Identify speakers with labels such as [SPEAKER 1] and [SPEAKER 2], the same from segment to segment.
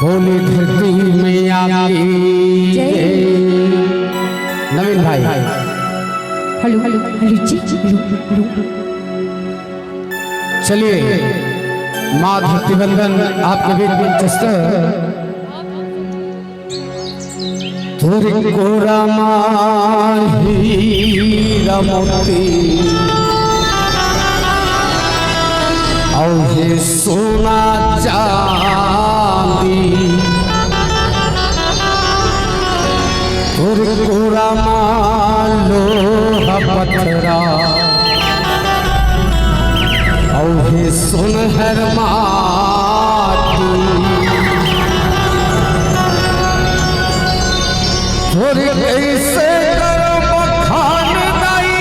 [SPEAKER 1] बोली धरती में आपकी नवीन भाई।
[SPEAKER 2] हेलो हेलो हेलो जी हेलो।
[SPEAKER 1] चलिए माँ धरती बंधन आपके बीच में चस्तर तुरी कोरा माही रमोती और ये सोना चांदी तुरी कोरा मालो पत्थरा और ये सुनहर माटी थोड़ी कैसे करो बखान दाई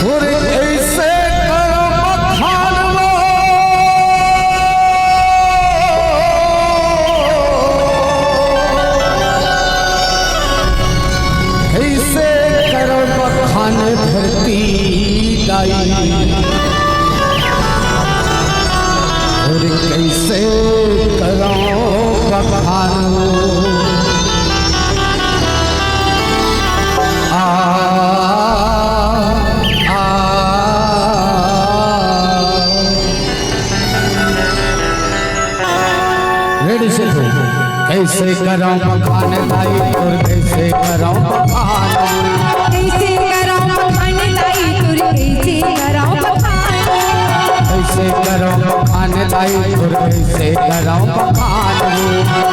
[SPEAKER 1] थोड़ी कैसे करो बखान लो कैसे करो बखान धरती दाई और कैसे करो बखान रेडी से कैसे करो बखान दाई और कैसे करो बखान
[SPEAKER 2] कैसे करो बखान दाई तुर कैसे करो बखान
[SPEAKER 1] कैसे करो बखान दाई और कैसे करो बखान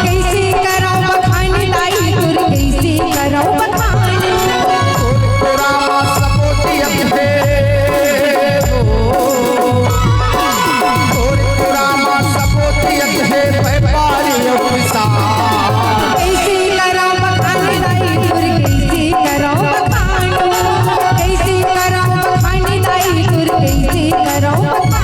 [SPEAKER 2] कैसे करो बखान दाई तुर कैसे करो बखान
[SPEAKER 1] पुराना सपोती अपने पुराना सपोती अपने व्यापारी
[SPEAKER 2] कैसे करो बखान दाई तुर कैसे करो बखान कैसे करो बखान दाई तुर कैसे करो बखान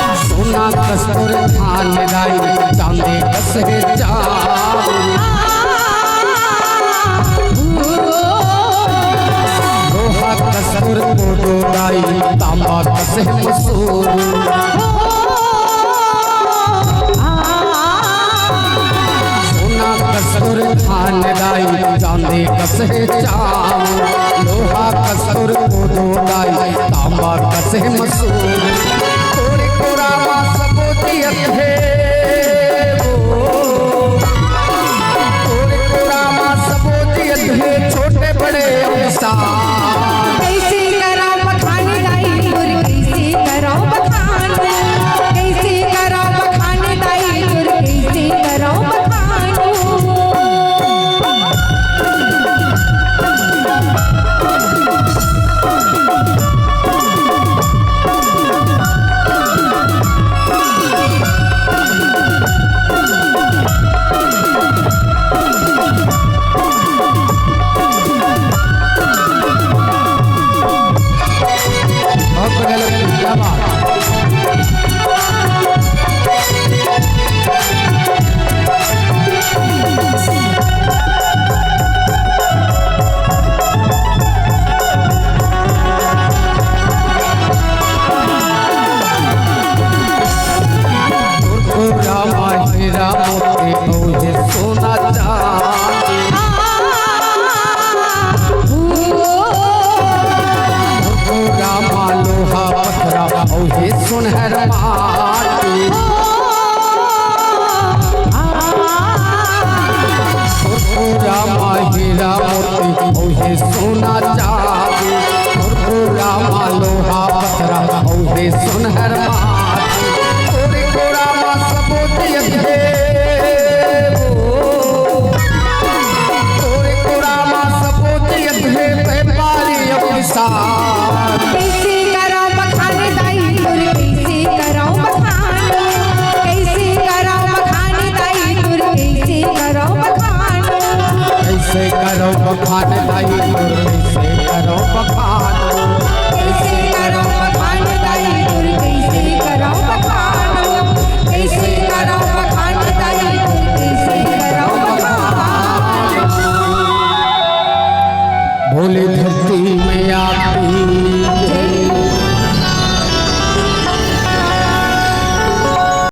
[SPEAKER 1] कस्तूर थान लाई चांदे कसे लोहा कस्तूर को लाई तांबा कसे मसूर सोना कस्तूर थान लाई चांदे कसे लोहा कस्तूर को लाई तांबा कसे मसूर छोटे बड़े
[SPEAKER 2] कैसे करो बखान दाई तुर कैसे करो बखान कैसे करो बखान दाई तुर कैसे करो बखान
[SPEAKER 1] सोना चांदी रामा लोहा पत्थरा औहे सुनहर माटी रामा हीरा मोती औहे सोना चांदी रामा लोहा पत्थरा औहे सुनहर माटी भोले